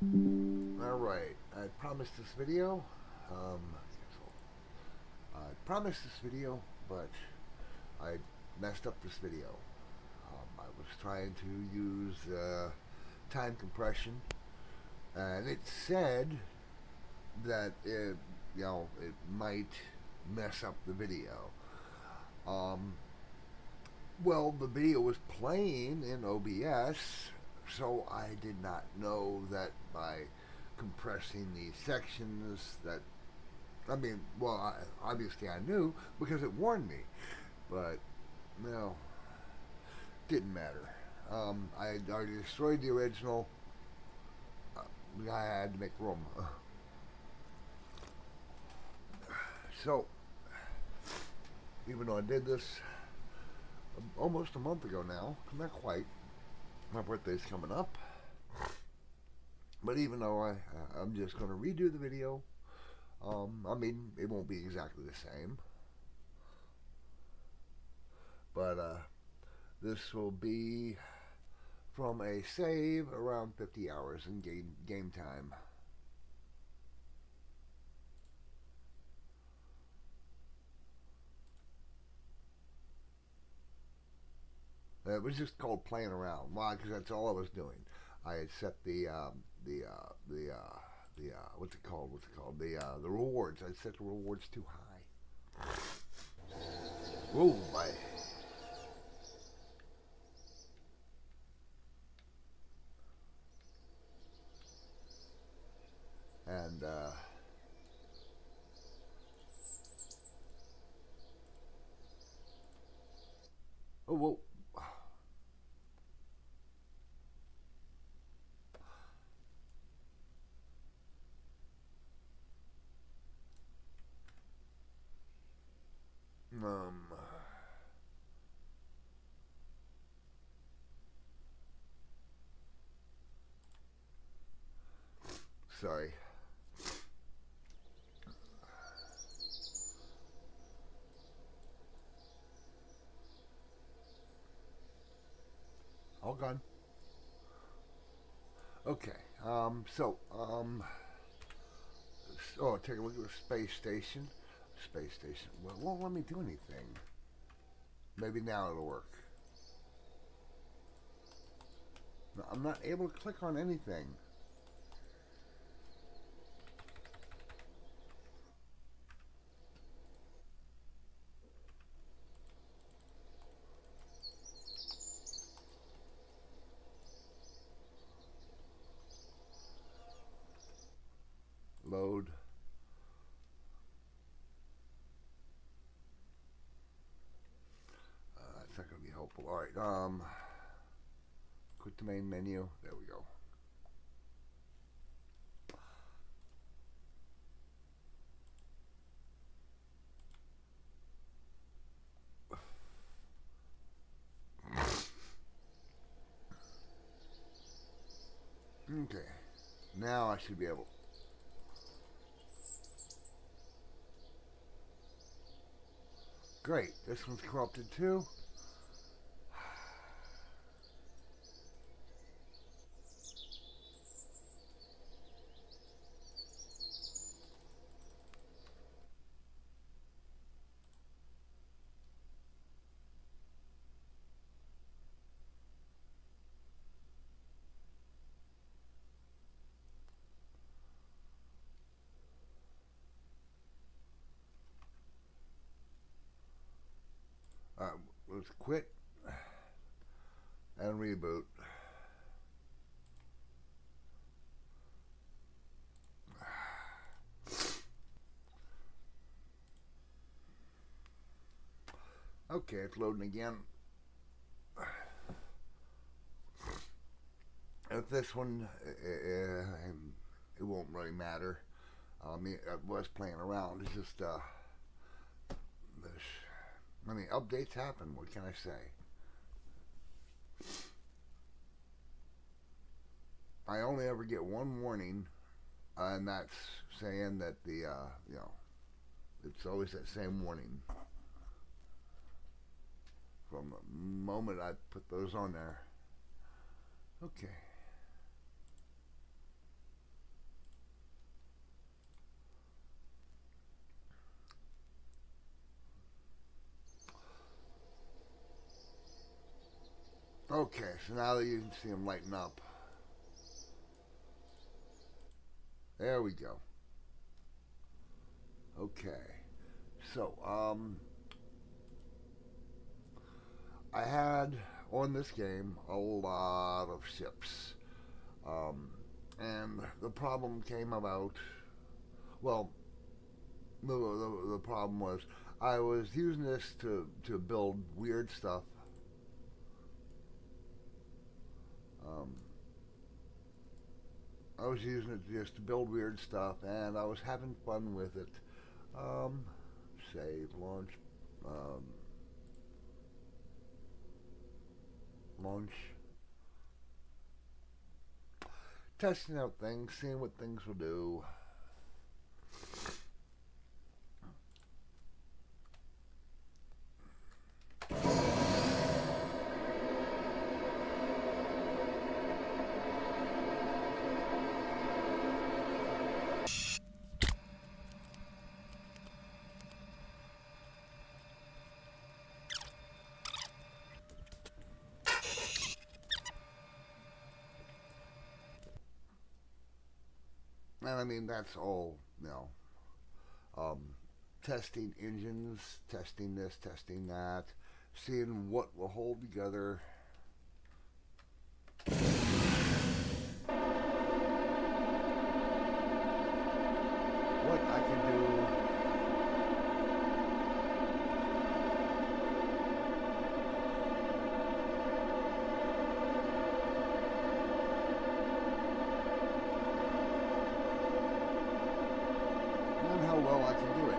Alright, I promised this video. Um, I promised this video, but I messed up this video. I was trying to use time compression, and it said that it might mess up the video. Um, well, the video was playing in OBS, so I did not know that by compressing these sections that obviously I knew because it warned me, but no, didn't matter. I had already destroyed the original. I had to make room. So, even though I did this almost a month ago now, not quite, my birthday's coming up, but even though I'm just going to redo the video, it won't be exactly the same, but this will be from a save around 50 hours in game time. It was just called playing around. Why? Because that's all I was doing. I had set the what's it called? The rewards. I set the rewards too high. Oh my! And oh well. Um. Sorry. All gone. Okay. Oh, take a look at the space station. Space station. Well, it won't let me do anything. Maybe now it'll work. No, I'm not able to click on anything. Load. That's not going to be helpful. All right. Quit the main menu. There we go. Okay. Now I should be able. Great. This one's corrupted too. Let's quit and reboot. Okay, it's loading again. If this one, it won't really matter. I was playing around. It's just, updates happen. What can I say? I only ever get one warning, and that's saying that it's always that same warning from the moment I put those on there. Okay. Okay, so now that you can see them lighten up. There we go. Okay. So, I had on this game a lot of ships. And the problem came about, well, the problem was I was using this to build weird stuff. I was using it just to build weird stuff, and I was having fun with it. Save, launch, launch, testing out things, seeing what things will do. And I mean, that's all, um, testing engines, testing this, testing that, seeing what will hold together. What I can do. And how well I can do it.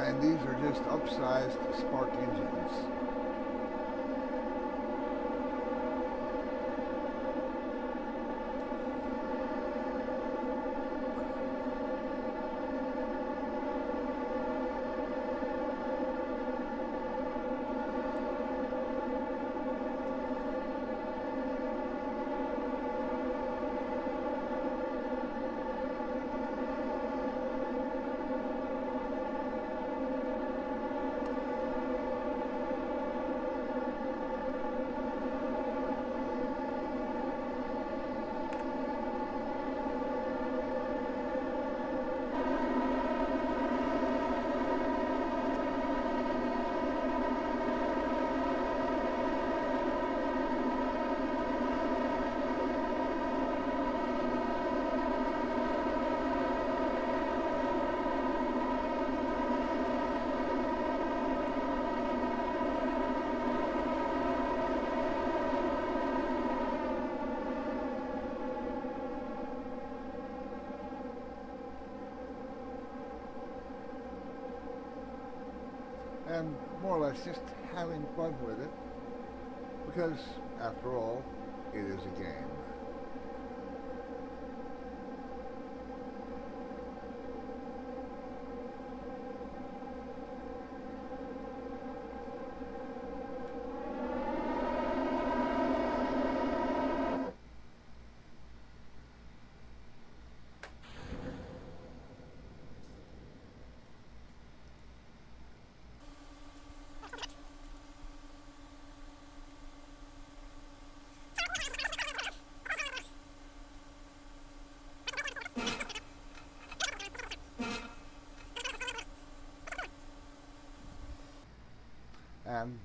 And these are just upsized spark engines. And more or less just having fun with it, because after all, it is a game. And,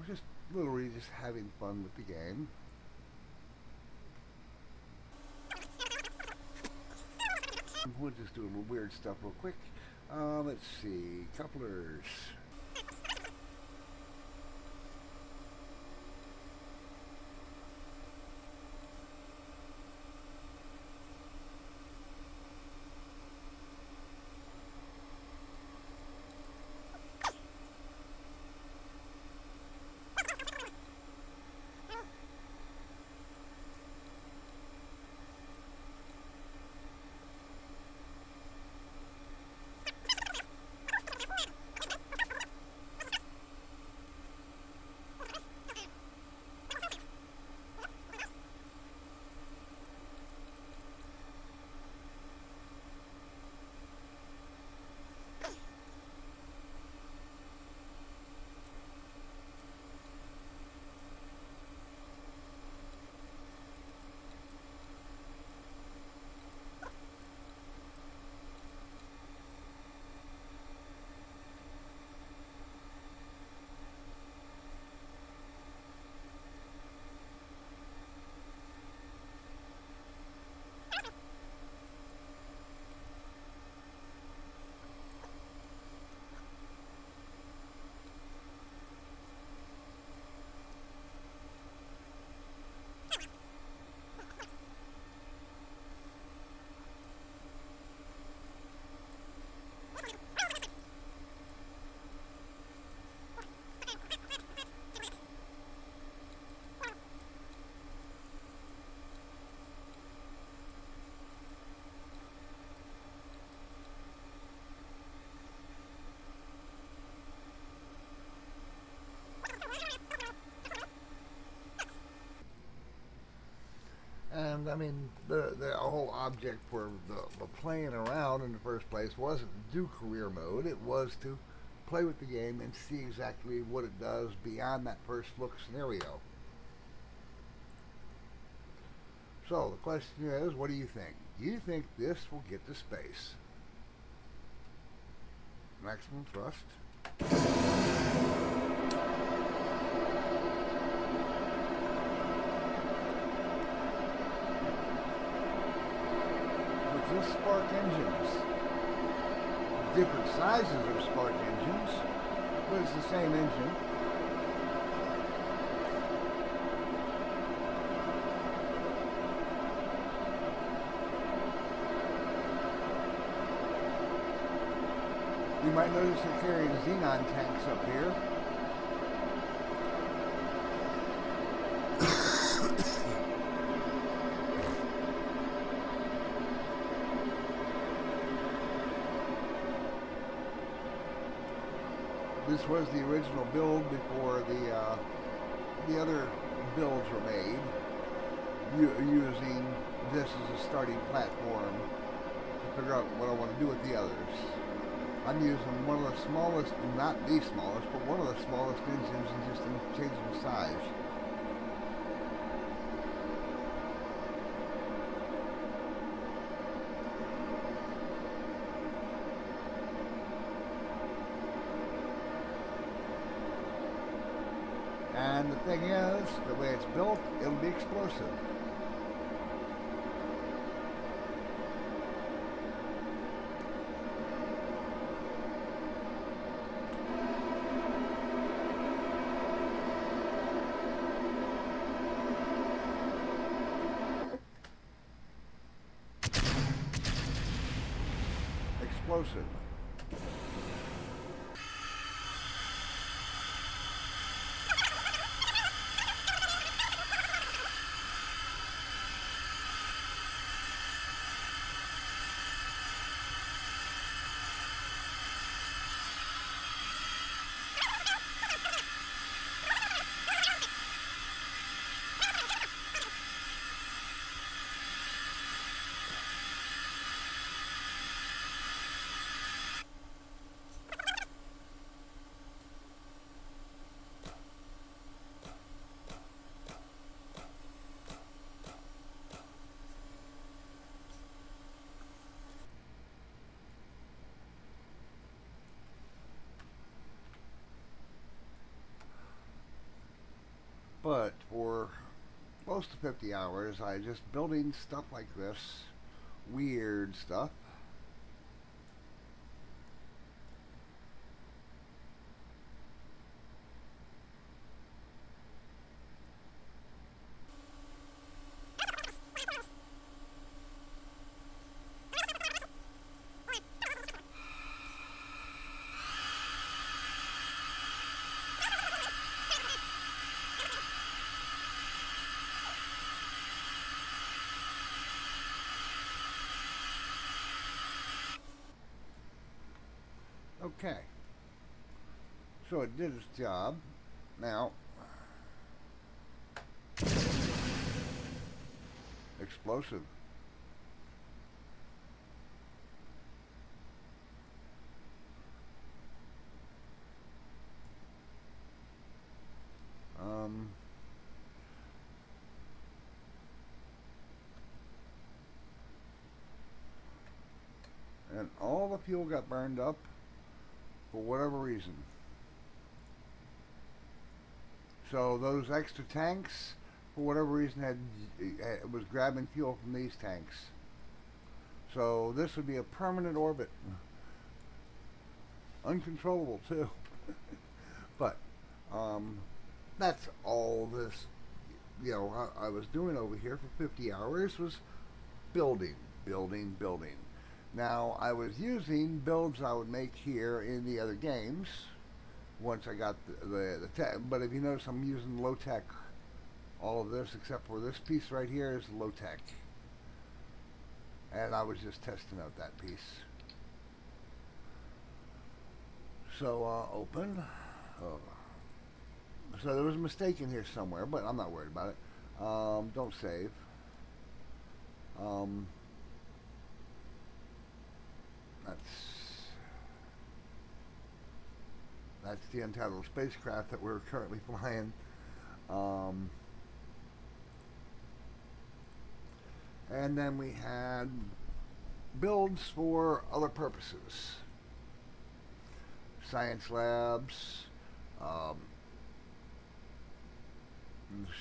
just literally just having fun with the game. We'll just do a little weird stuff real quick. Let's see, couplers. And I mean, the whole object for the playing around in the first place wasn't to do career mode. It was to play with the game and see exactly what it does beyond that first look scenario. So the question is, what do you think? Do you think this will get to space? Maximum thrust. Just spark engines. Different sizes of spark engines, but it's the same engine. You might notice they're carrying xenon tanks up here. This was the original build before the other builds were made, using this as a starting platform to figure out what I want to do with the others. I'm using one of the smallest, not the smallest, but one of the smallest engines and just changing the size. And the thing is, the way it's built, it'll be explosive. Explosive. But for close to 50 hours, I just building stuff like this, weird stuff, Okay. So it did its job. Now, explosive. And all the fuel got burned up for whatever reason. So those extra tanks, for whatever reason, was grabbing fuel from these tanks. So this would be a permanent orbit. Uncontrollable too. But that's all this, I was doing over here for 50 hours was building. Now, I was using builds I would make here in the other games once I got the tech. But if you notice, I'm using low tech. All of this, except for this piece right here, is low tech. And I was just testing out that piece. So, open. Oh. So there was a mistake in here somewhere, but I'm not worried about it. Don't save. That's the Untitled spacecraft that we're currently flying. And then we had builds for other purposes. Science labs. There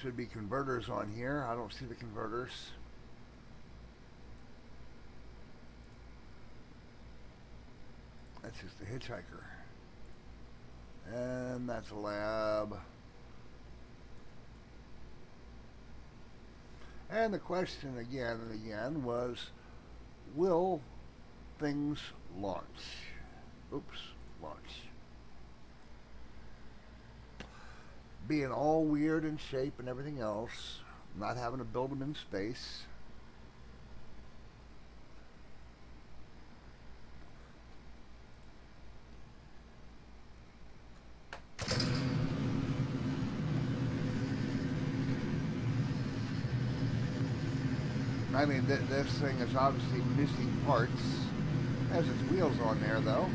should be converters on here. I don't see the converters. That's just a hitchhiker. And that's a lab. And the question again and again was, will things launch? Oops, launch. Being all weird in shape and everything else, not having to build them in space. I mean, this thing is obviously missing parts. It has its wheels on there, though.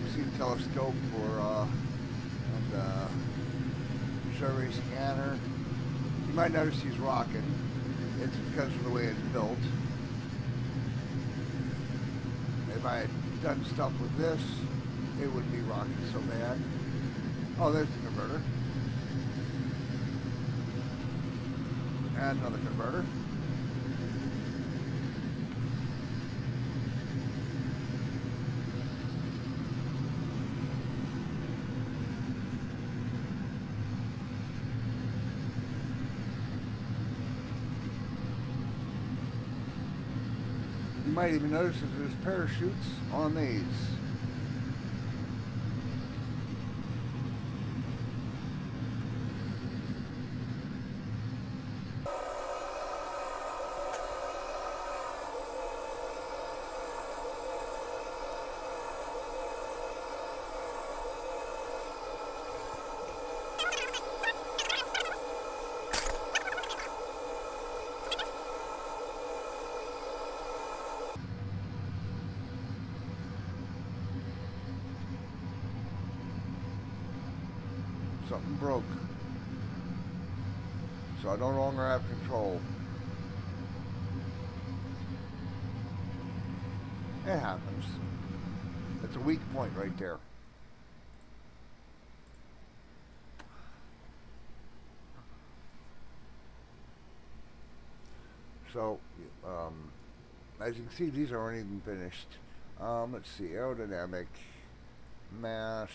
You see the telescope and survey scanner. You might notice he's rocking. It's because of the way it's built. If I had done stuff with this, it wouldn't be rocking so bad. Oh, there's the converter. And another converter. You might even notice that there's parachutes on these. Something broke. So I no longer have control. It happens. It's a weak point right there. So, as you can see, these aren't even finished. Let's see, aerodynamic, mass.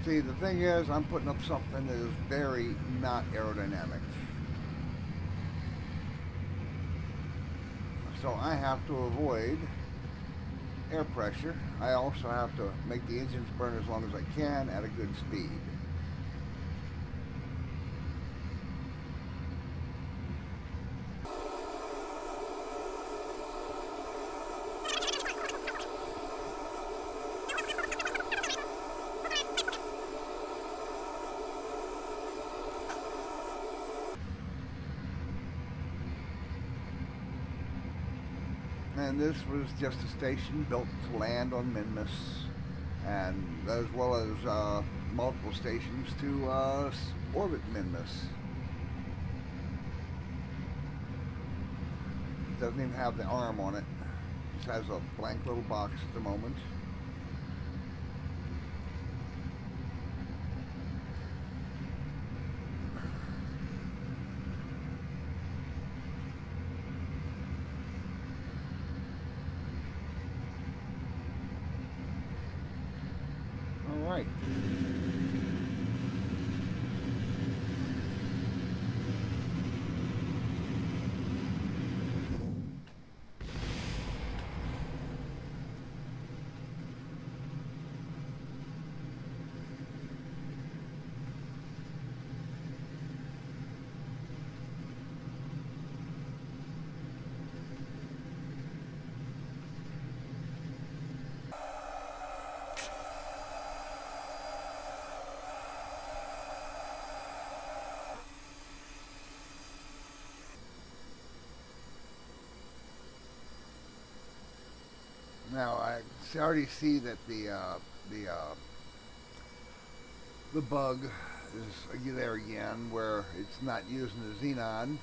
See, the thing is, I'm putting up something that is very not aerodynamic. So I have to avoid air pressure. I also have to make the engines burn as long as I can at a good speed. And this was just a station built to land on Minmus, and as well as multiple stations to orbit Minmus. It doesn't even have the arm on it. It just has a blank little box at the moment. All right. Now I already see that the bug is there again, where it's not using the xenon.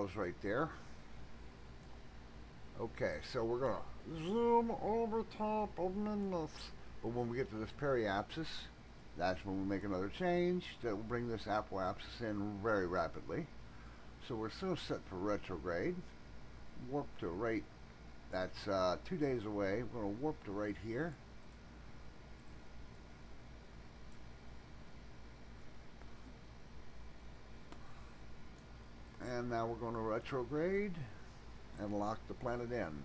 panels right there. Okay, so we're gonna zoom over top of Minmus. But when we get to this periapsis, that's when we make another change that will bring this apoapsis in very rapidly. So we're still set for retrograde. Warp to right, that's 2 days away. We're gonna warp to right here. And now we're going to retrograde and lock the planet in.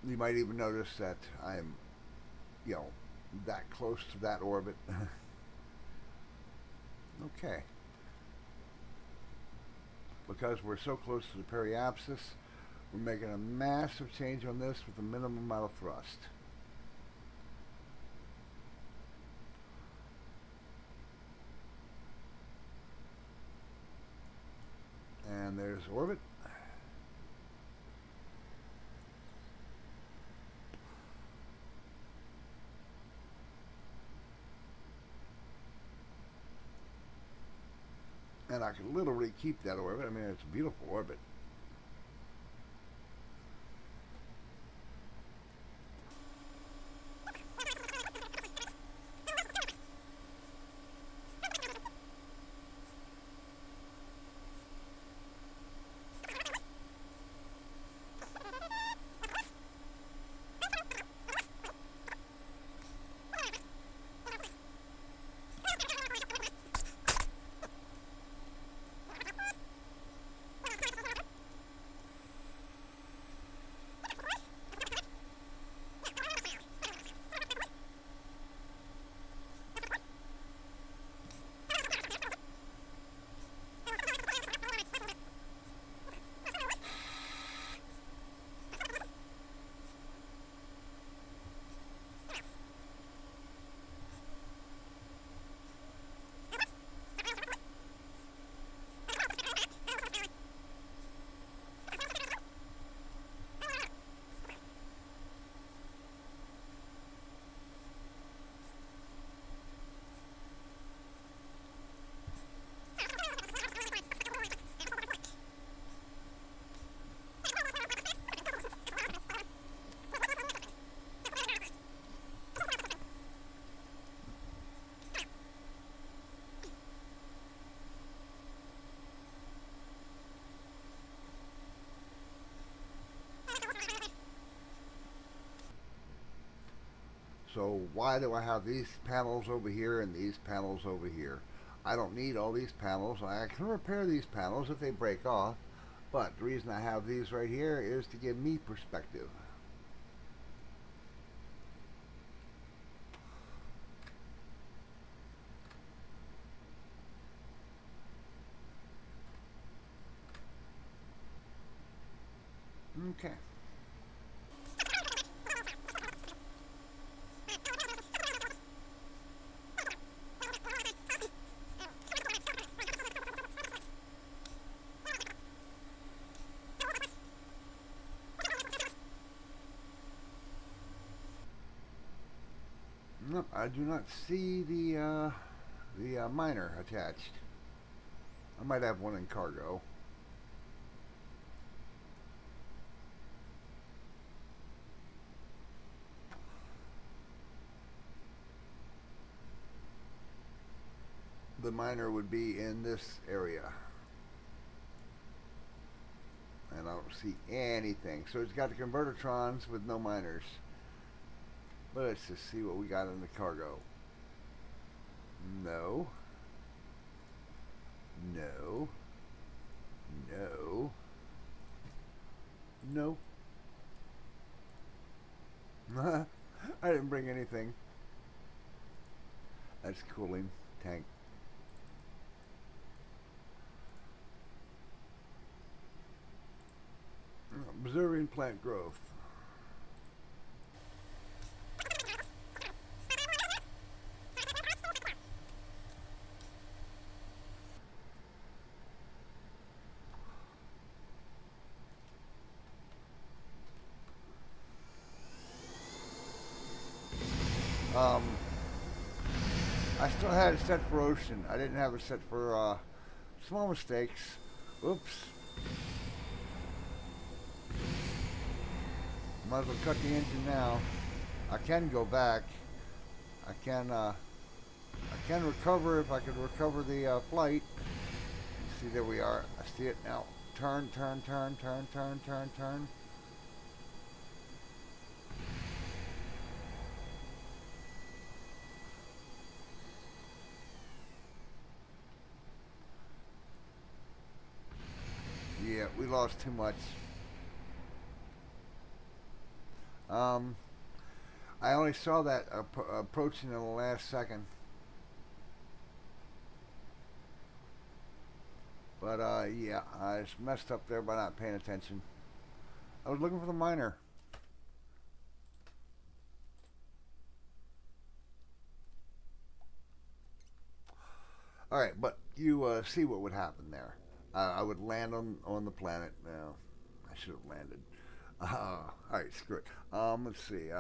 You might even notice that I'm, that close to that orbit. Okay. Because we're so close to the periapsis, we're making a massive change on this with a minimum amount of thrust. And there's orbit. And I can literally keep that orbit. I mean, it's a beautiful orbit. So why do I have these panels over here and these panels over here? I don't need all these panels. I can repair these panels if they break off, but the reason I have these right here is to give me perspective. Okay. Nope, I do not see the miner attached. I might have one in cargo. The miner would be in this area. And I don't see anything. So it's got the convertertrons with no miners. But let's just see what we got in the cargo. No. No. No. No. I didn't bring anything. That's cooling tank. Observing plant growth. I still had it set for ocean. I didn't have it set for small mistakes. Oops. Might as well cut the engine now. I can go back. I can recover if I could recover the flight. See, there we are. I see it now. Turn, turn, turn, turn, turn, turn, turn. Yeah, we lost too much. I only saw that approaching in the last second. But yeah, I just messed up there by not paying attention. I was looking for the miner. Alright, but you see what would happen there. I would land on the planet. No, I should have landed. Alright, screw it. Let's see.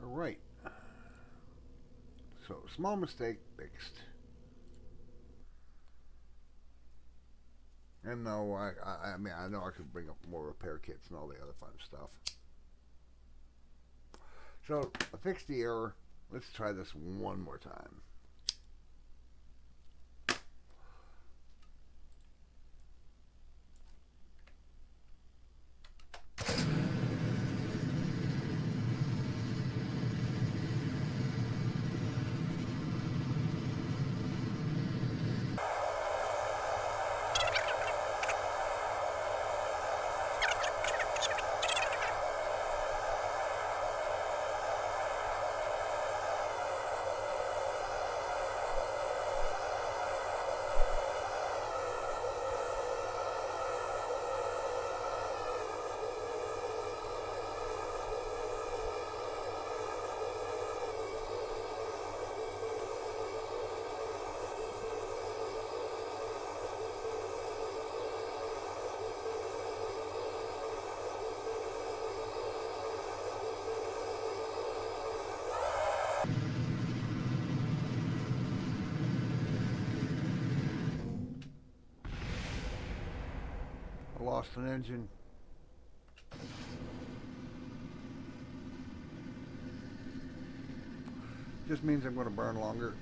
Alright. So, small mistake fixed. And no, I mean, I know I could bring up more repair kits and all the other fun stuff. So, I fixed the error. Let's try this one more time. I lost an engine. Just means I'm going to burn longer.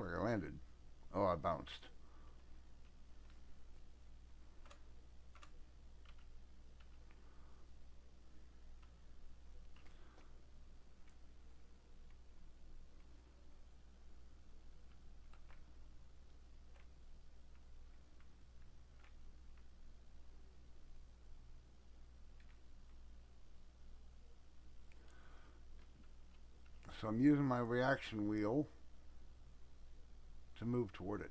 like I landed. Oh, I bounced. So I'm using my reaction wheel to move toward it.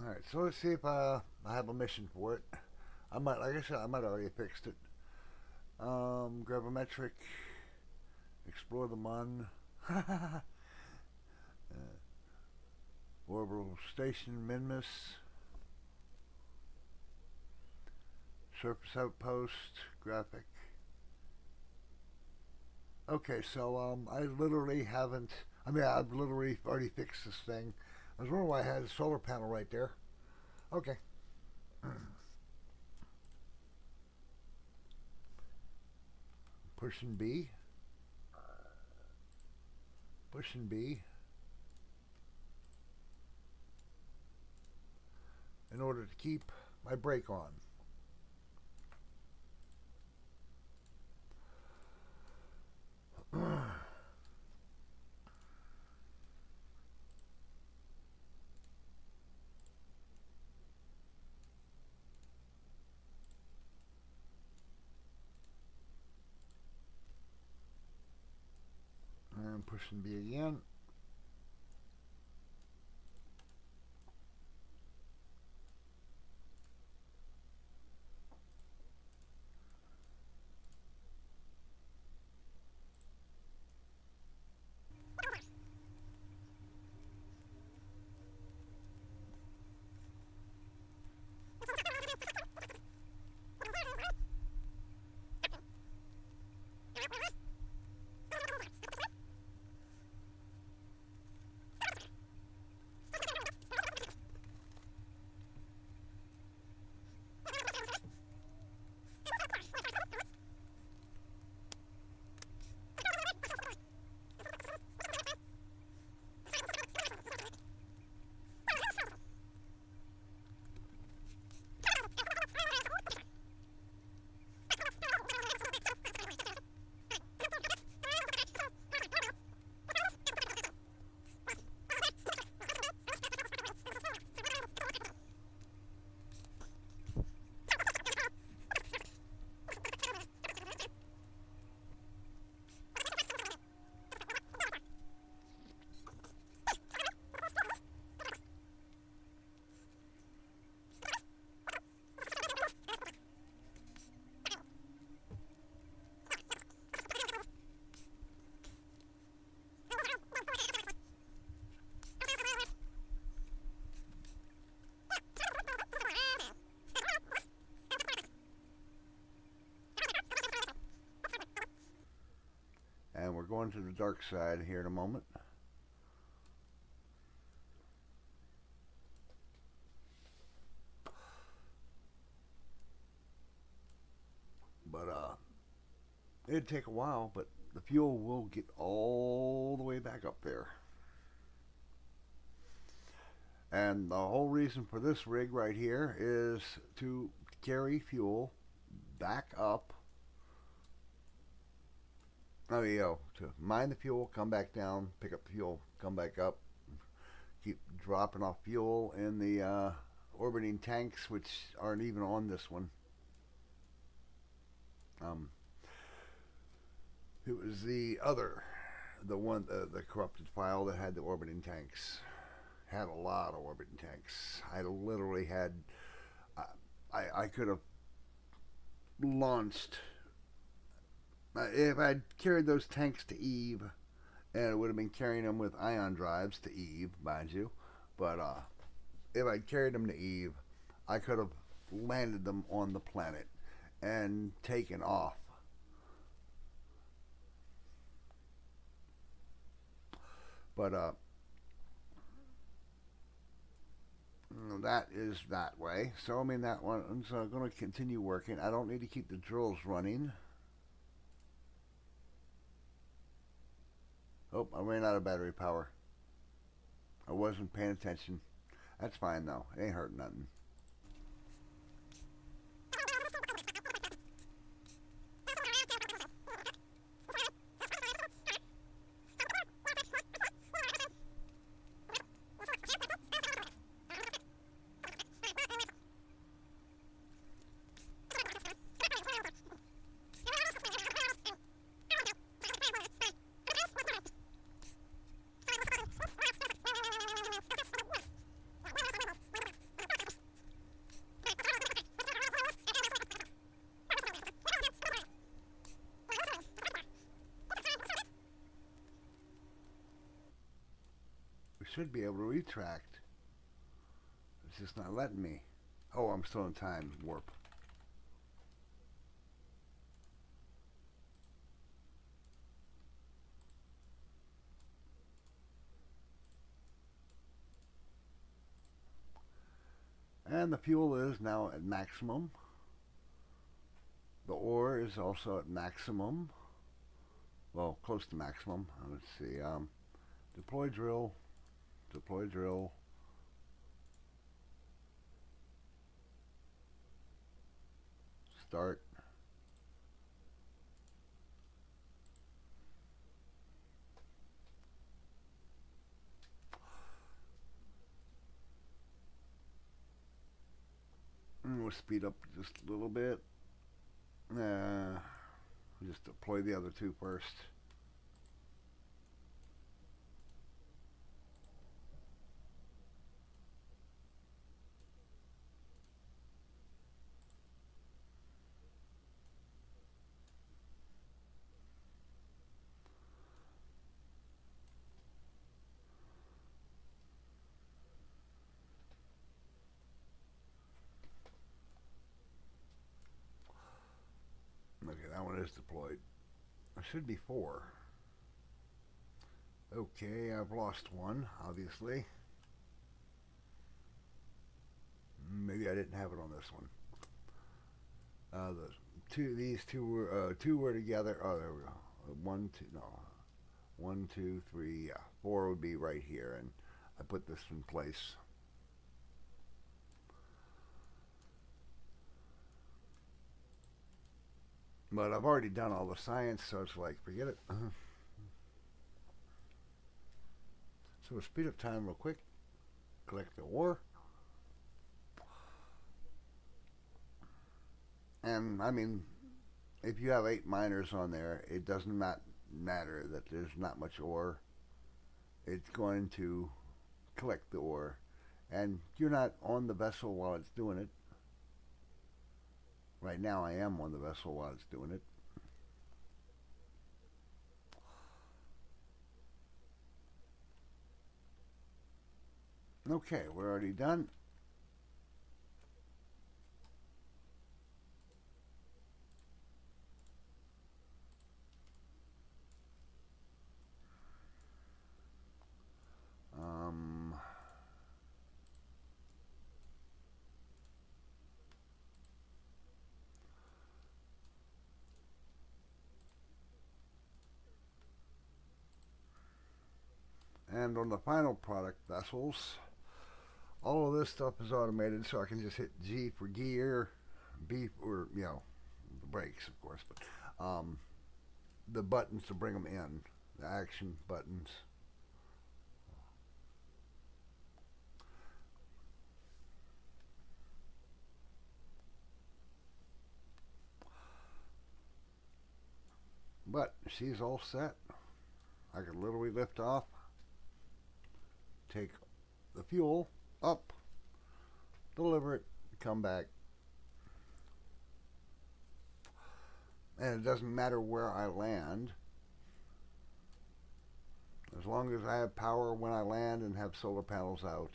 Alright, so let's see if I have a mission for it. I might, like I said, I might already have fixed it. Gravimetric, explore the Mun, orbital station, Minmus, surface outpost, graphic. Okay, so I literally haven't. I mean, I've literally already fixed this thing. I was wondering why I had a solar panel right there. Okay. Pushing B. Pushing B. In order to keep my brake on. And pushing B again. And we're going to the dark side here in a moment. But it'd take a while, but the fuel will get all the way back up there. And the whole reason for this rig right here is to carry fuel back up. To mine the fuel, come back down, pick up the fuel, come back up, keep dropping off fuel in the orbiting tanks, which aren't even on this one. It was the other the corrupted file that had the orbiting tanks. Had a lot of orbiting tanks. I literally had, I could have launched, if I'd carried those tanks to Eve, and it would have been carrying them with ion drives to Eve, mind you, but if I'd carried them to Eve, I could have landed them on the planet and taken off. But that is that way. So I mean that one's going to continue working. I don't need to keep the drills running. Oh, I ran out of battery power. I wasn't paying attention. That's fine though. It ain't hurting nothing. We should be able to retract. It's just not letting me. Oh, I'm still in time warp. And the fuel is now at maximum. The ore is also at maximum. Well, close to maximum. Let's see. Deploy drill. Deploy drill. Start. And we'll speed up just a little bit. Just deploy the other two first. Okay, that one is deployed. There should be 4. Okay, I've lost one, obviously. Maybe I didn't have it on this one. These two were together. Oh, there we go. 1, 2, no. 1, 2, 3, yeah. 4 would be right here, and I put this in place. But I've already done all the science, so it's like, forget it. So we'll speed up time real quick. Collect the ore. And, I mean, if you have 8 miners on there, it does not matter that there's not much ore. It's going to collect the ore. And you're not on the vessel while it's doing it. Right now I am on the vessel while it's doing it. Okay, we're already done. And on the final product vessels, all of this stuff is automated, so I can just hit G for gear, B for, you know, the brakes, of course, but the buttons to bring them in, the action buttons. But she's all set. I could literally lift off, take the fuel up, deliver it, come back. And it doesn't matter where I land. As long as I have power when I land and have solar panels out,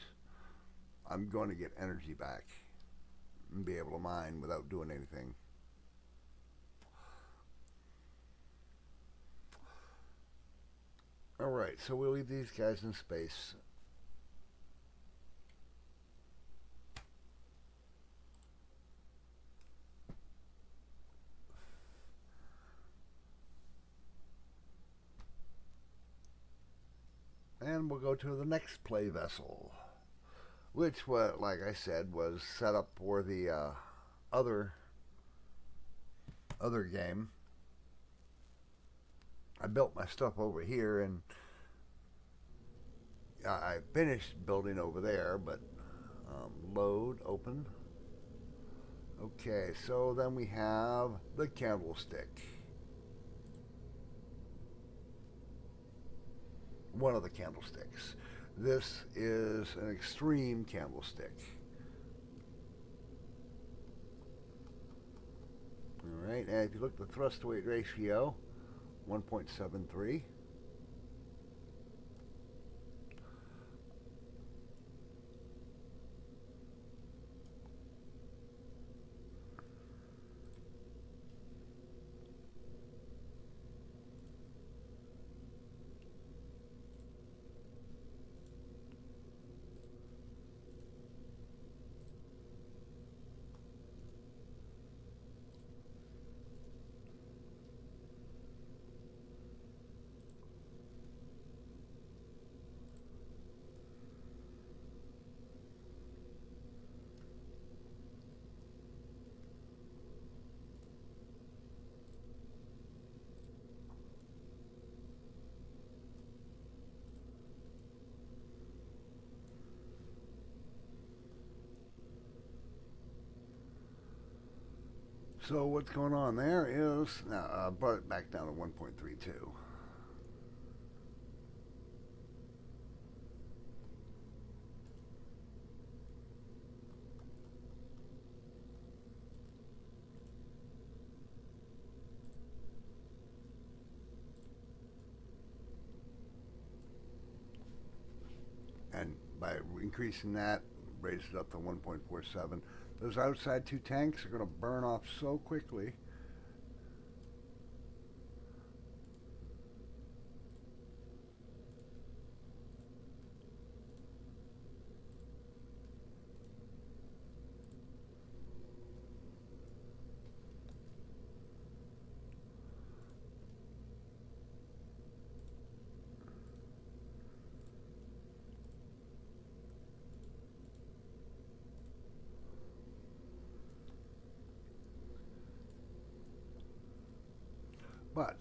I'm going to get energy back and be able to mine without doing anything. Alright, so we'll leave these guys in space. And we'll go to the next play vessel, which, like I said, was set up for the other game. I built my stuff over here, and I finished building over there, but load, open. Okay, so then we have the candlestick. One of the candlesticks. This is an extreme candlestick. Alright, and if you look at the thrust to weight ratio, 1.73. So what's going on there is, now I brought it back down to 1.32. And by increasing that, raise it up to 1.47. Those outside two tanks are going to burn off so quickly. But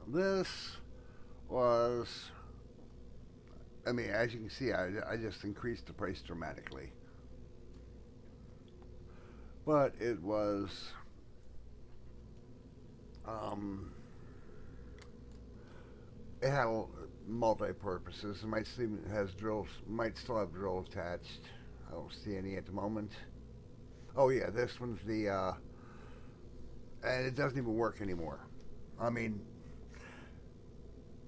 this was, I mean, as you can see, I just increased the price dramatically. But it was, it had multi-purposes. It might seem it has drills, might still have drill attached. I don't see any at the moment. Oh yeah, this one's the, and it doesn't even work anymore. I mean,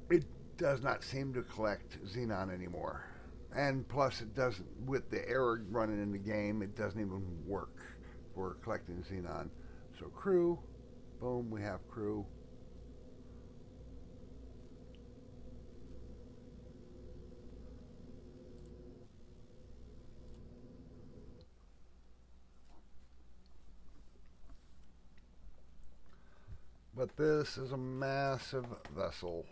it does not seem to collect xenon anymore. And plus, it doesn't, with the error running in the game, it doesn't even work for collecting xenon. So crew, boom, we have crew. But this is a massive vessel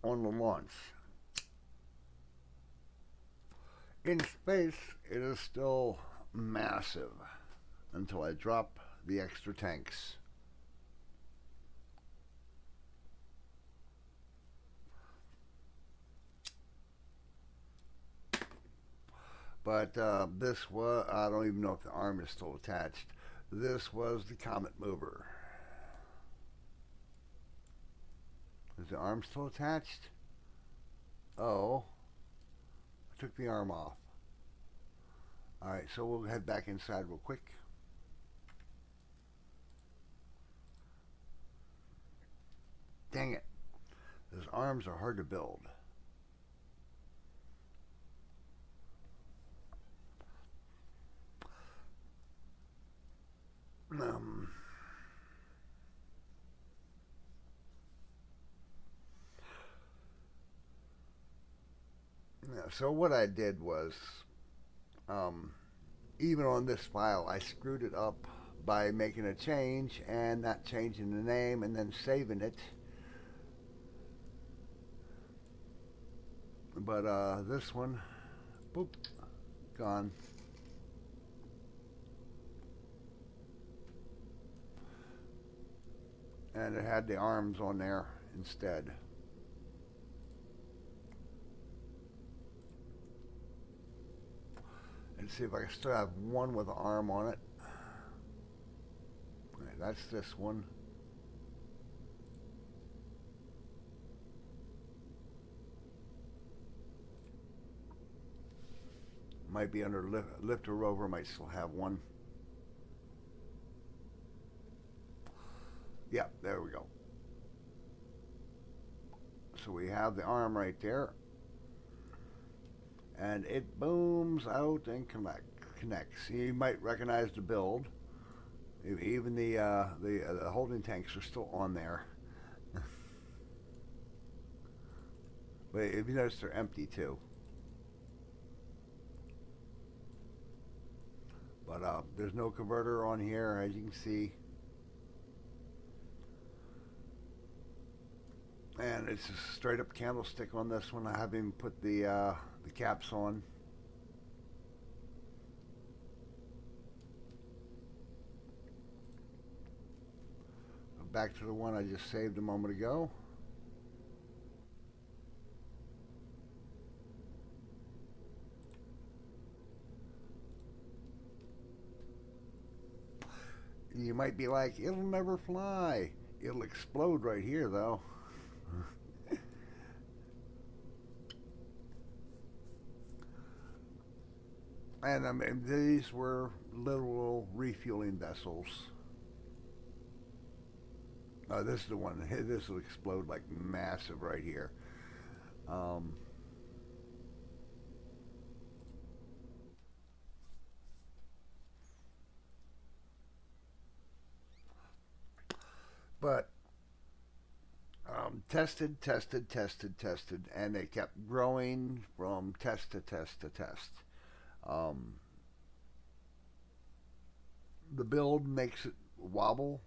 on the launch. In space, it is still massive until I drop the extra tanks. But this was, I don't even know if the arm is still attached. This was the Comet Mover. Is the arm still attached? Oh, I took the arm off. Alright, so we'll head back inside real quick. Dang it. Those arms are hard to build. So what I did was, even on this file, I screwed it up by making a change and not changing the name and then saving it. But this one, boop, gone. And it had the arms on there instead. And see if I can still have one with an arm on it. Okay, that's this one. Might be under lift or rover, might still have one. Yeah, there we go. So we have the arm right there. And it booms out and connects. You might recognize the build. Even the holding tanks are still on there. But if you notice, they're empty too. But there's no converter on here, as you can see. And it's a straight up candlestick on this one. I haven't even put the caps on. Back to the one I just saved a moment ago. You might be like, it'll never fly. It'll explode right here, though. And I mean, these were literal refueling vessels. This is the one. This will explode like massive right here. But tested, and they kept growing from test to test to test. The build makes it wobble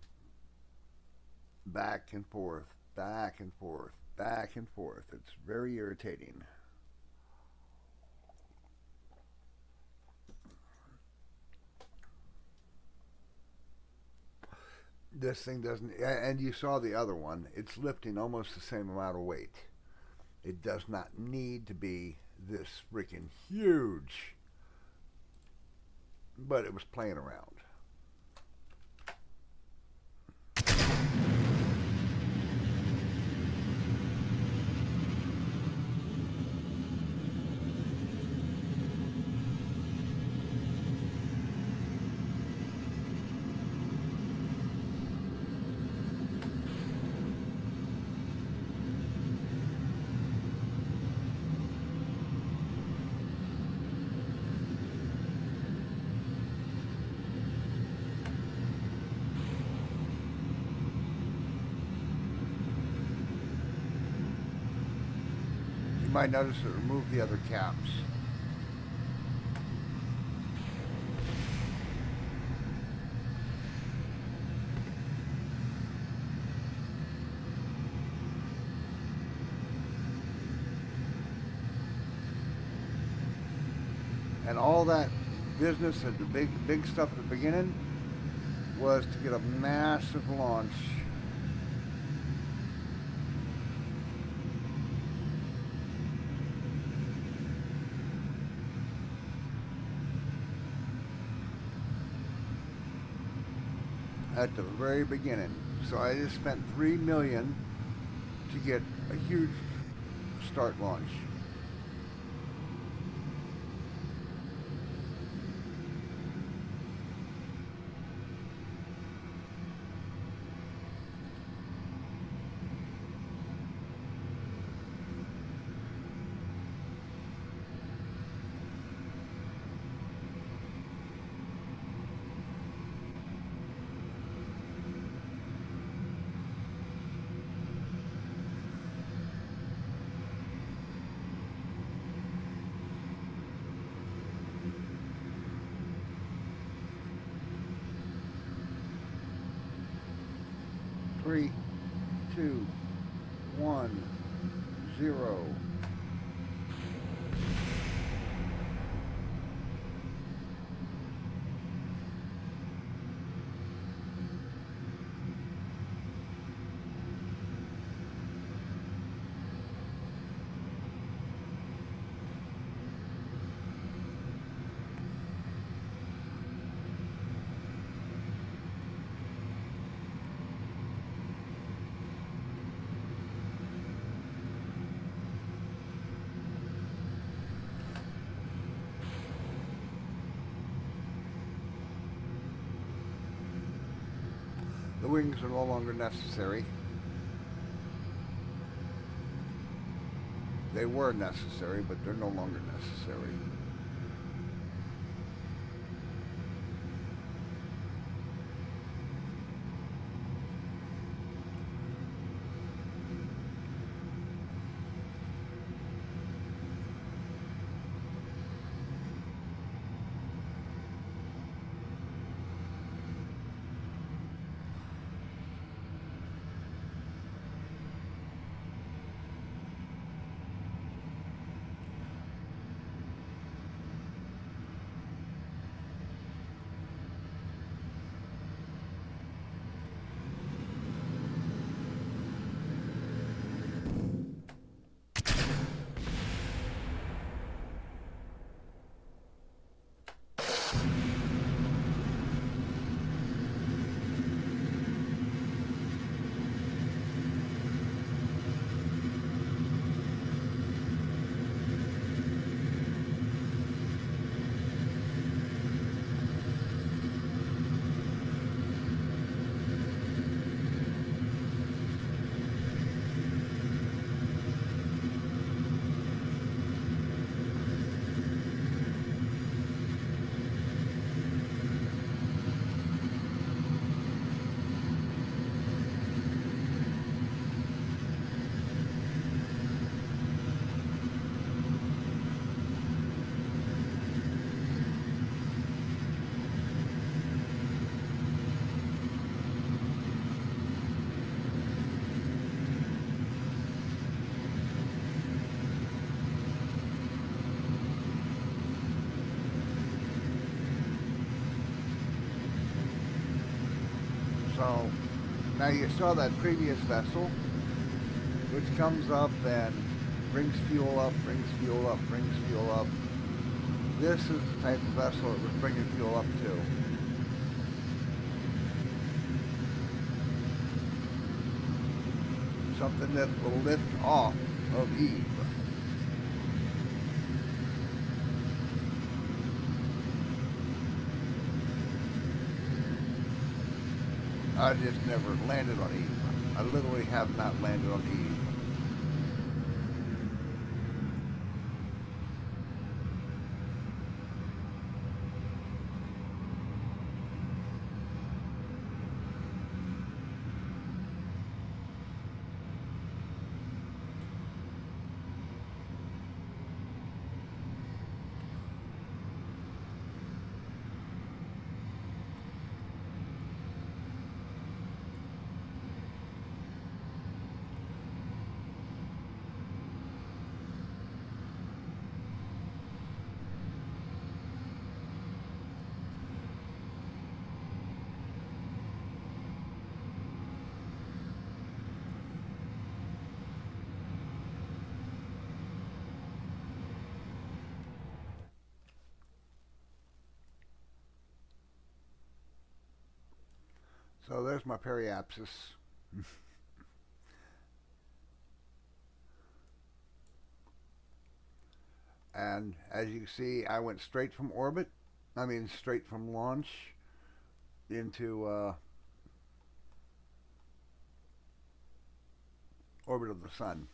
back and forth, back and forth, back and forth. It's very irritating. This thing doesn't, and you saw the other one, it's lifting almost the same amount of weight. It does not need to be this freaking huge, but it was playing around. You might notice it removed the other caps. And all that business at the big stuff at the beginning was to get a massive launch. At the very beginning. So I just spent $3 million to get a huge start launch. Three, two, 1, 0. The wings are no longer necessary. They were necessary, but they're no longer necessary. So now you saw that previous vessel, which comes up and brings fuel up, brings fuel up, brings fuel up. This is the type of vessel it was bringing fuel up to. Something that will lift off of Eve. I just never landed on Eve. I literally have not landed on Eve. So there's my periapsis. And as you see, I went straight from orbit. I mean, straight from launch into orbit of the sun.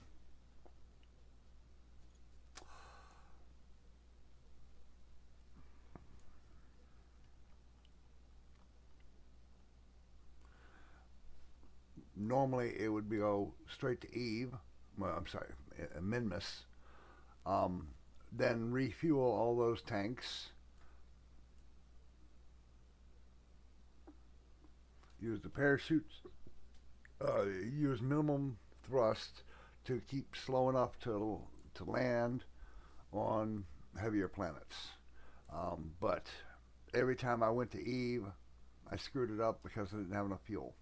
Normally, it would go straight to Eve. Well, I'm sorry, Minmus. Um, then refuel all those tanks. Use the parachutes. Use minimum thrust to keep slow enough to land on heavier planets. But every time I went to Eve, I screwed it up because I didn't have enough fuel.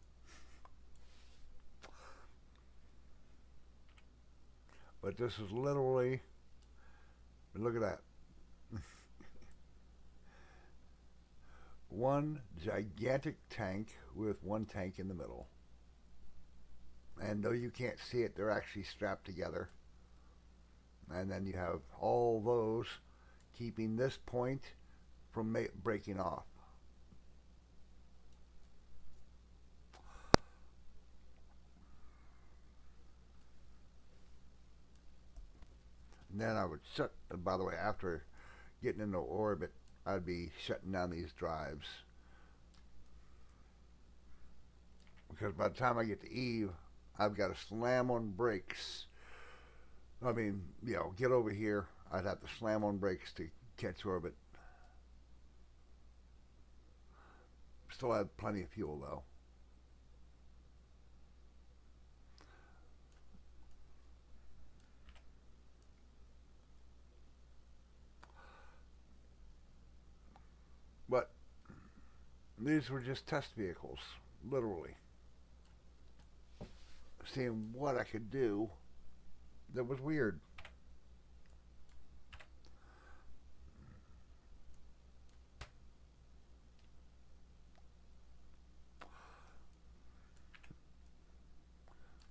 But this is literally, look at that. One gigantic tank with one tank in the middle. And though you can't see it, they're actually strapped together. And then you have all those keeping this point from breaking off. And then I would shut, by the way, after getting into orbit, I'd be shutting down these drives. Because by the time I get to Eve, I've got to slam on brakes. I mean, get over here. I'd have to slam on brakes to catch orbit. Still have plenty of fuel though. But these were just test vehicles, literally. Seeing what I could do that was weird.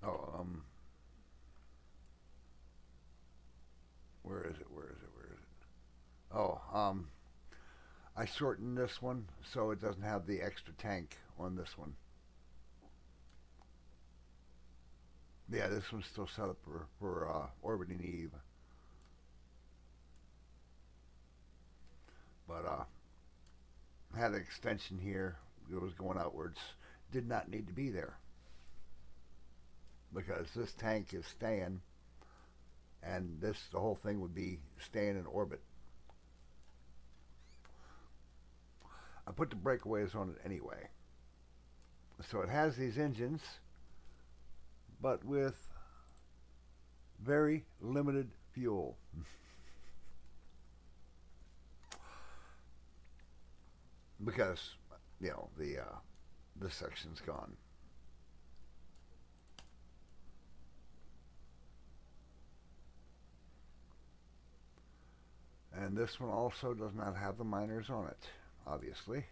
Oh, where is it? Oh, I shortened this one so it doesn't have the extra tank on this one. Yeah, this one's still set up for orbiting Eve. But had an extension here. It was going outwards. Did not need to be there. Because this tank is staying. And the whole thing would be staying in orbit. I put the breakaways on it anyway. So it has these engines, but with very limited fuel. Because, this section's gone. And this one also does not have the miners on it, obviously.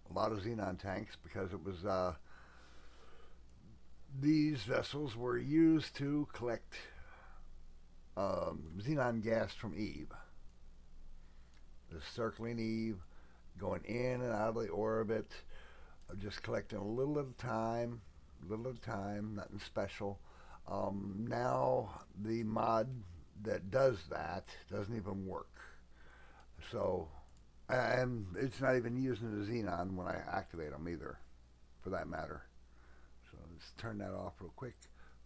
A lot of xenon tanks because it was these vessels were used to collect xenon gas from Eve. The circling Eve, going in and out of the orbit, just collecting a little at a time, nothing special. Now the mod that does that doesn't even work. So, and it's not even using the xenon when I activate them either, for that matter. So let's turn that off real quick.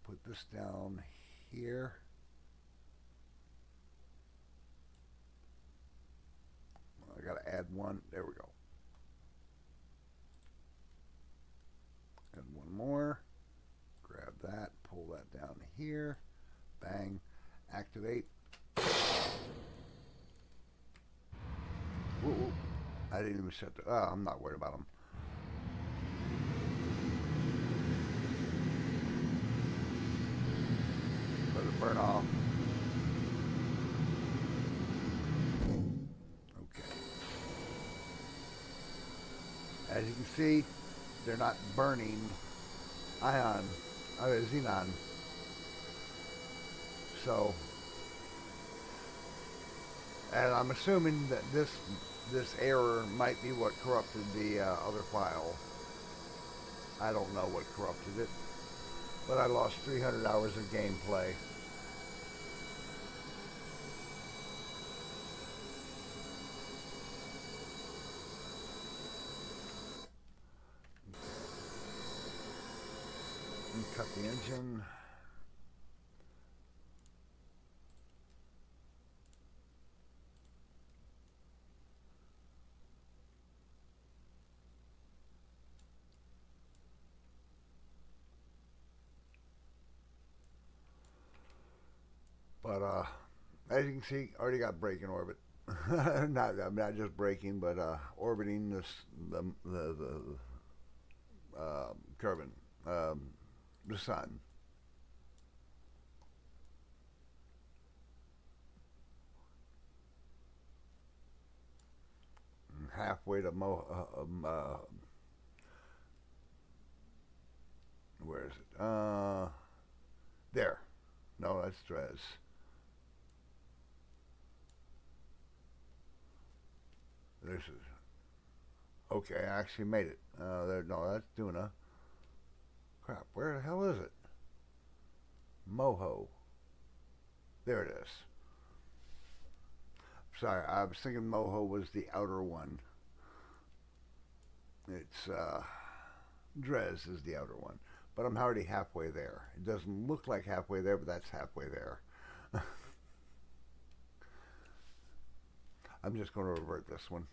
Put this down here. I gotta add one. There we go. Add one more. Grab that. Pull that down here. Bang. Activate. Whoa. I didn't even shut the... Oh, I'm not worried about them. Let it burn off. Okay. As you can see, they're not burning xenon. So, and I'm assuming that this error might be what corrupted the other file. I don't know what corrupted it, but I lost 300 hours of gameplay. Cut the engine. But as you can see, already got brake in orbit. not just braking, but orbiting the Kerbin, the sun. Halfway to where is it? There. No, that's Dres. This is okay. I actually made it. No, that's Duna. Crap. Where the hell is it? Moho. There it is. Sorry, I was thinking Moho was the outer one. It's Dres is the outer one, but I'm already halfway there. It doesn't look like halfway there, but that's halfway there. I'm just going to revert this one.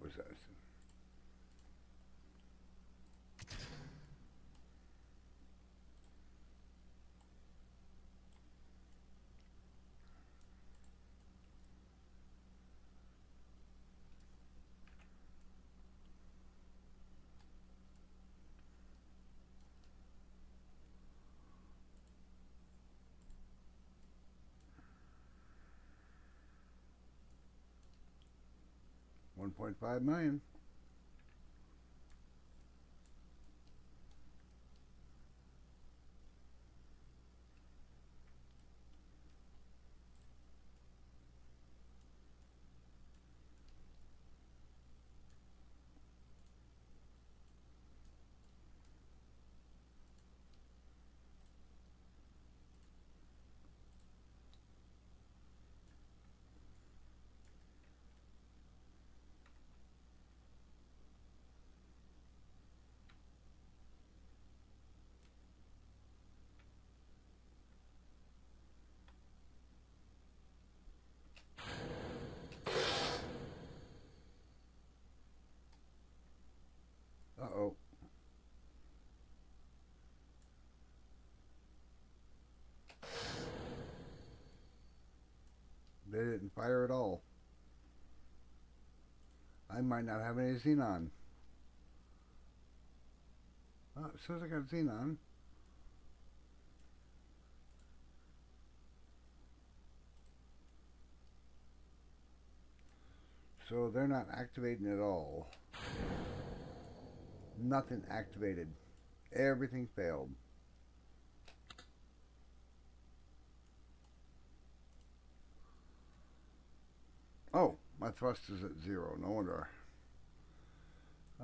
was this? 1.5 million. Uh-oh. They didn't fire at all. I might not have any xenon. Oh, it says I got xenon. So they're not activating at all. Nothing activated. Everything failed. Oh, my thrust is at 0. No wonder.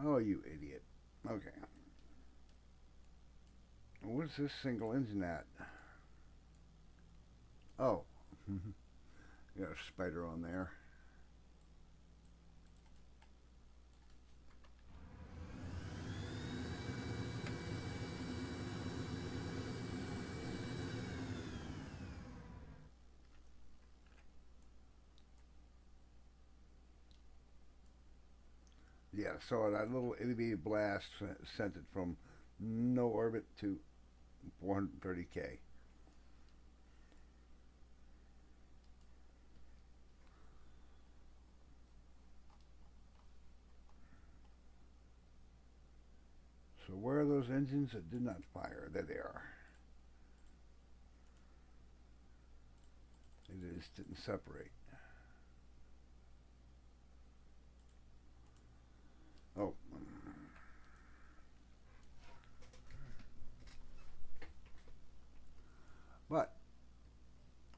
Oh, you idiot. Okay. What's this single engine at? Oh. Got a spider on there. Yeah, so that little itty bitty blast sent it from no orbit to 430K. So where are those engines that did not fire? There they are. They just didn't separate. Oh. But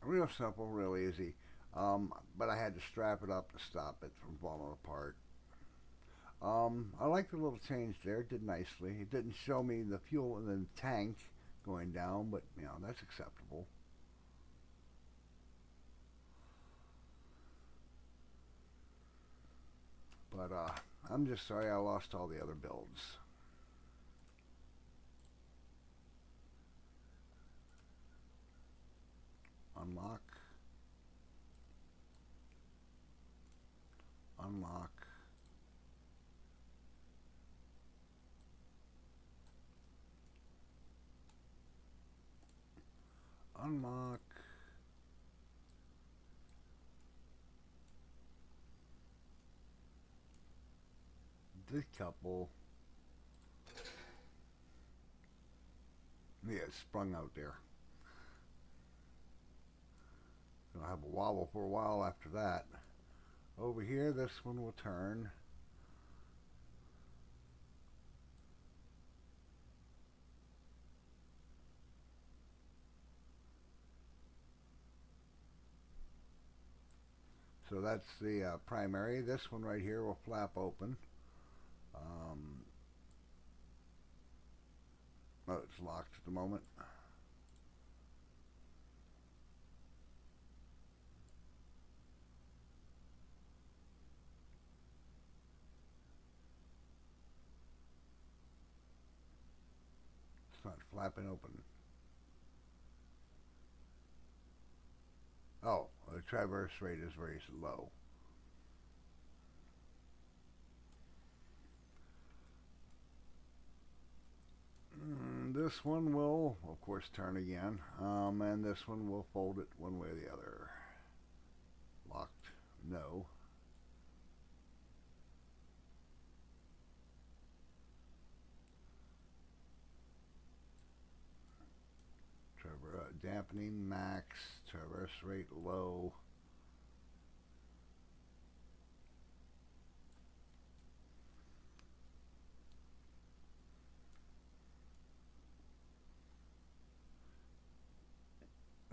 real simple, real easy. But I had to strap it up to stop it from falling apart. I like the little change there. It did nicely. It didn't show me the fuel in the tank going down, but you know that's acceptable. But I'm just sorry I lost all the other builds. Unlock. Unlock. Unlock. Decouple. Yeah, it sprung out there. I'll have a wobble for a while after that. Over here, this one will turn. So that's the primary. This one right here will flap open. Oh, it's locked at the moment. It's not flapping open. Oh, the traverse rate is very low. this one will, of course, turn again, and this one will fold it one way or the other. Locked, no. Dampening max, traverse rate low.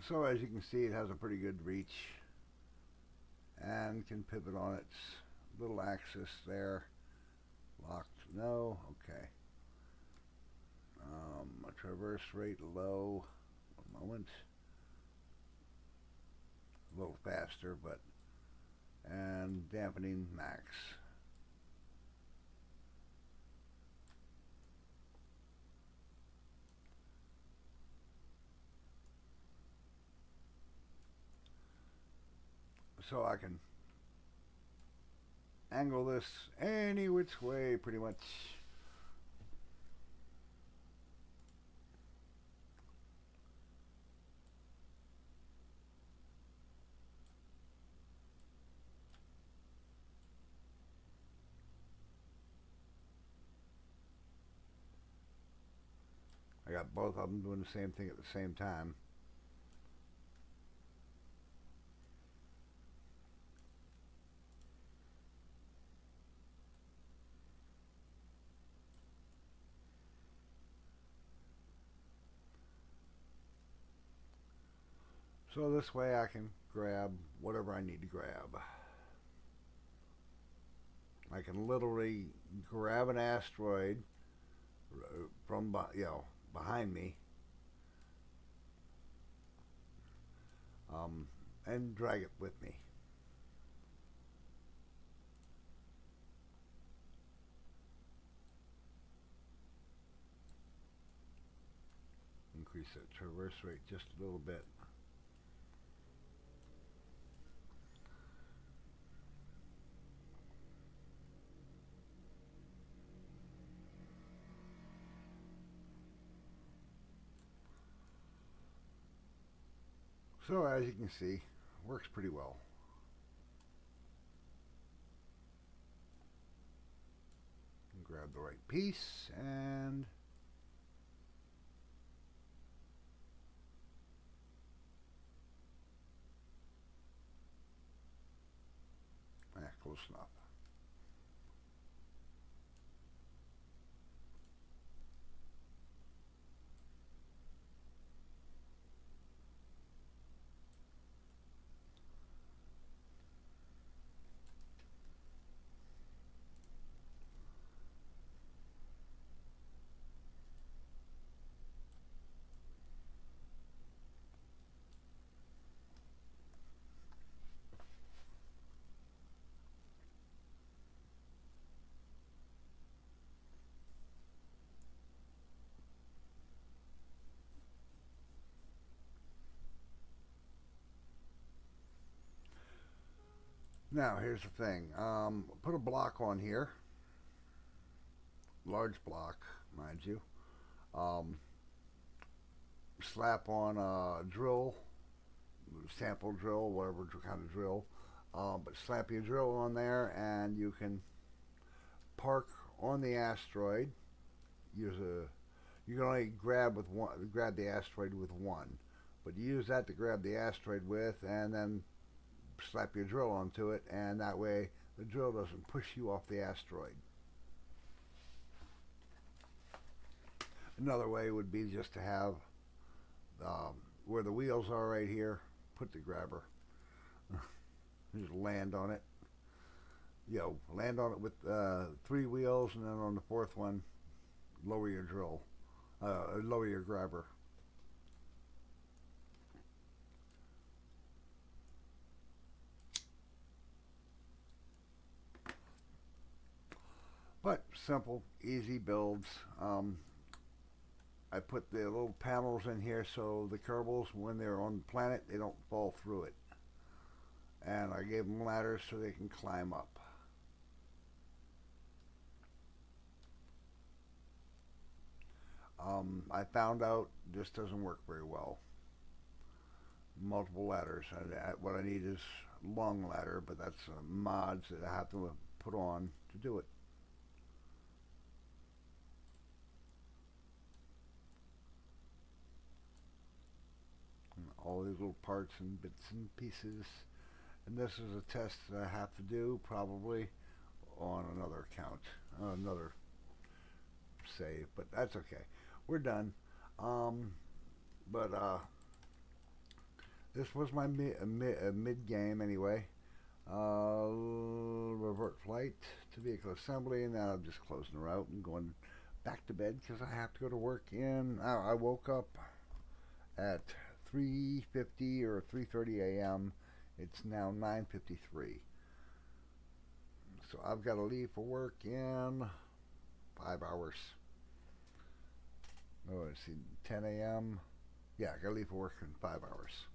So as you can see, it has a pretty good reach and can pivot on its little axis there. Locked, no, okay. A traverse rate low, one moment. A little faster, but, and dampening max. So I can angle this any which way pretty much. I got both of them doing the same thing at the same time. So this way I can grab whatever I need to grab. I can literally grab an asteroid from behind me, and drag it with me. Increase that traverse rate just a little bit. So as you can see, works pretty well. Grab the right piece and close enough. Now here's the thing. Put a block on here, large block, mind you. Slap on a drill, sample drill, whatever kind of drill. But slap your drill on there, and you can park on the asteroid. You can only grab the asteroid with one, but you use that to grab the asteroid with, and then slap your drill onto it, and that way the drill doesn't push you off the asteroid. Another way would be just to have where the wheels are right here, put the grabber. Just land on it. Land on it with 3 wheels, and then on the 4th one, lower your drill, lower your grabber. But simple, easy builds. I put the little panels in here so the Kerbals, when they're on the planet, they don't fall through it. And I gave them ladders so they can climb up. I found out this doesn't work very well. Multiple ladders. What I need is long ladder, but that's mods that I have to put on to do it. And all these little parts and bits and pieces. And this is a test that I have to do probably on another account, another save, but that's okay. We're done. Um, but this was my mid game anyway. Revert flight to vehicle assembly, and now I'm just closing the route and going back to bed because I have to go to work in. I woke up at 3:50 or 3:30 a.m. It's now 9:53, so I've got to leave for work in 5 hours. Oh, let's see, 10 a.m. Yeah, I got to leave for work in 5 hours.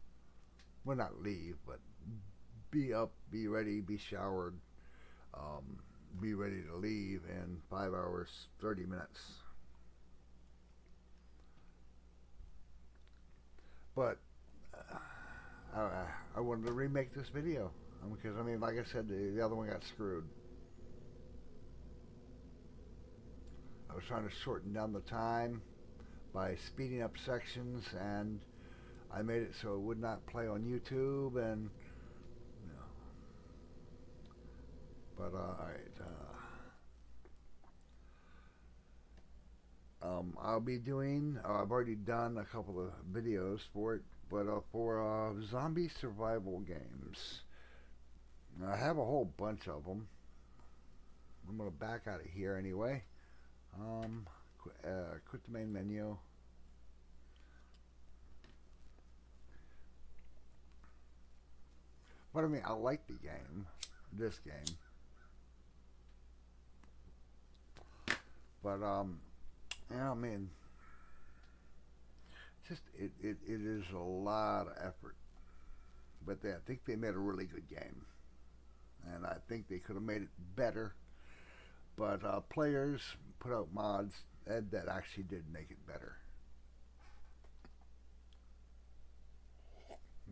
Well, not leave, but be up, be ready, be showered, be ready to leave in 5 hours, 30 minutes. But I wanted to remake this video because, I mean, like I said, the other one got screwed. I was trying to shorten down the time by speeding up sections, and I made it so it would not play on YouTube, and you know, but all right. I'll be doing. I've already done a couple of videos for it, but for zombie survival games, I have a whole bunch of them. I'm gonna back out of here anyway. Quit the main menu. But I mean, I like the game, this game. But yeah, I mean, just it is a lot of effort. But I think they made a really good game, and I think they could have made it better. But players put out mods that actually did make it better,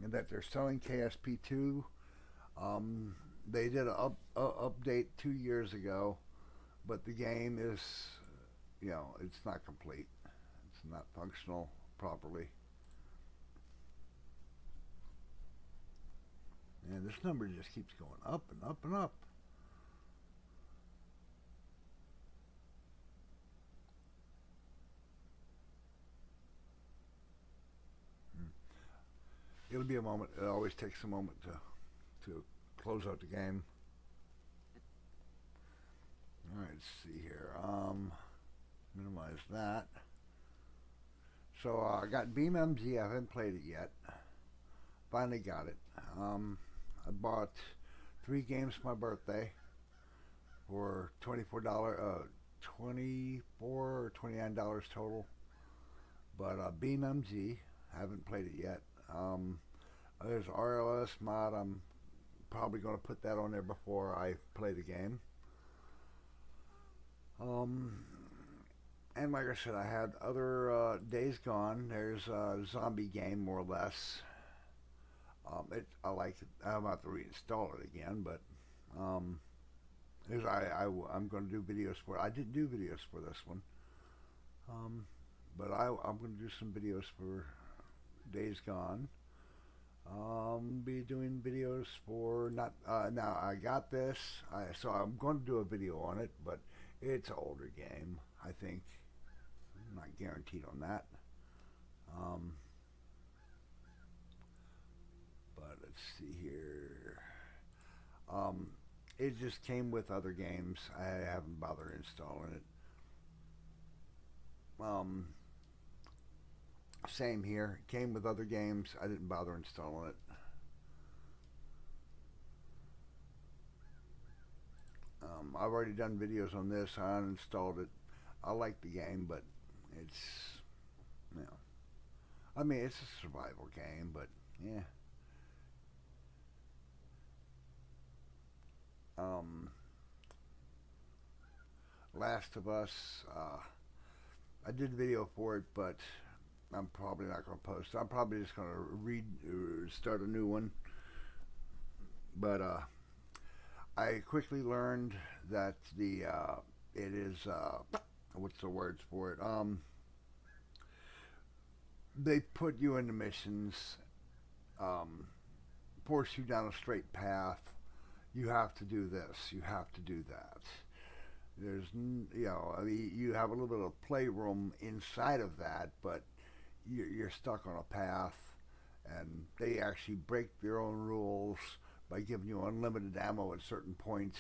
and that they're selling KSP 2. They did an update 2 years ago, but the game is, it's not complete. It's not functional properly. And this number just keeps going up and up and up. It'll be a moment. It always takes a moment to close out the game. All right, let's see here. Minimize that. So I got Beam MG. I haven't played it yet. Finally got it. I bought 3 games for my birthday for $24, $24 or $29 total. But Beam MG, haven't played it yet. There's RLS mod. I'm probably going to put that on there before I play the game. And like I said, I had other Days Gone. There's a zombie game, more or less. I like it. I'm about to reinstall it again, but I'm going to do videos for it. I didn't do videos for this one, but I'm going to do some videos for Days Gone. Be doing videos for not now. I got this, so I'm going to do a video on it, but it's an older game. I think I'm not guaranteed on that. But let's see here. It just came with other games. I haven't bothered installing it. Same here. It came with other games. I didn't bother installing it. I've already done videos on this. I uninstalled it. I like the game, but it's, I mean, it's a survival game, but yeah. Last of Us. I did the video for it, but I'm probably not going to post. I'm probably just going to start a new one. But I quickly learned that it is what's the words for it? They put you into missions, um, force you down a straight path. You have to do this. You have to do that. There's, I mean, you have a little bit of playroom inside of that, but you're stuck on a path, and they actually break their own rules by giving you unlimited ammo at certain points.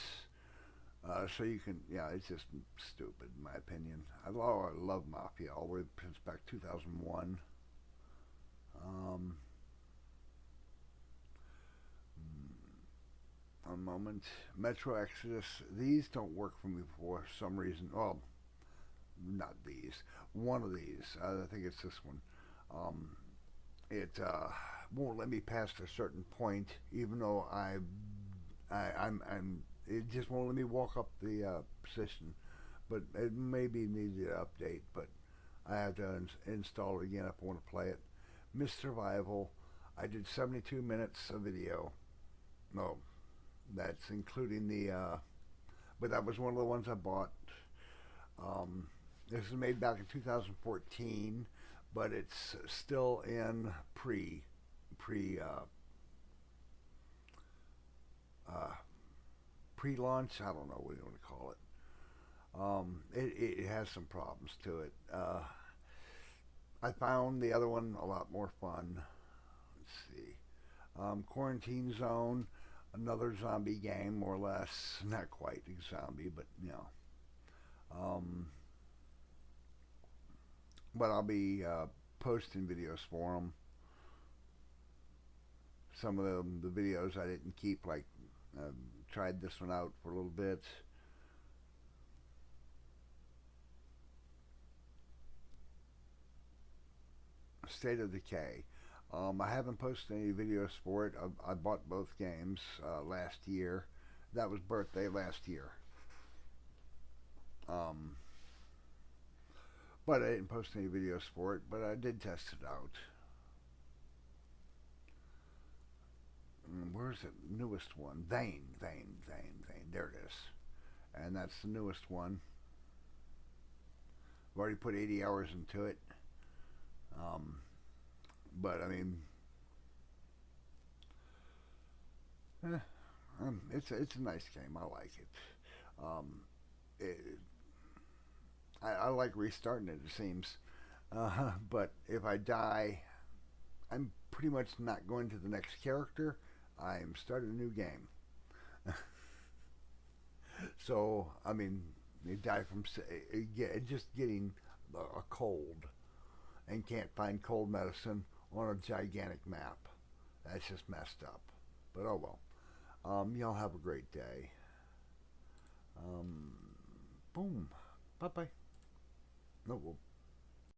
So you can, it's just stupid in my opinion. I love Mafia all the way since back 2001. Um, a moment. Metro Exodus. These don't work for me for some reason. Well, not these. One of these. I think it's this one. It won't let me past a certain point, even though I'm. It just won't let me walk up the position. But it maybe needed an update. But I have to install it again if I want to play it. Miss Survival. I did 72 minutes of video. No, that's including the. But that was one of the ones I bought. This was made back in 2014, but it's still in pre pre-launch. I don't know what you want to call it. It has some problems to it. I found the other one a lot more fun. Let's see. Quarantine Zone, another zombie game, more or less. Not quite a zombie, but but I'll be posting videos for them. Some of the videos I didn't keep, like tried this one out for a little bit. State of Decay. I haven't posted any videos for it. I bought both games last year. That was birthday last year. But I didn't post any videos for it. But I did test it out. Where's the newest one? Vane. There it is. And that's the newest one. I've already put 80 hours into it. But I mean, it's a nice game. I like it. It I like restarting it. It seems, but if I die, I'm pretty much not going to the next character. I'm starting a new game. So I mean, you die from just getting a cold and can't find cold medicine on a gigantic map. That's just messed up. But oh well. Y'all have a great day. Boom. Bye bye. No, well,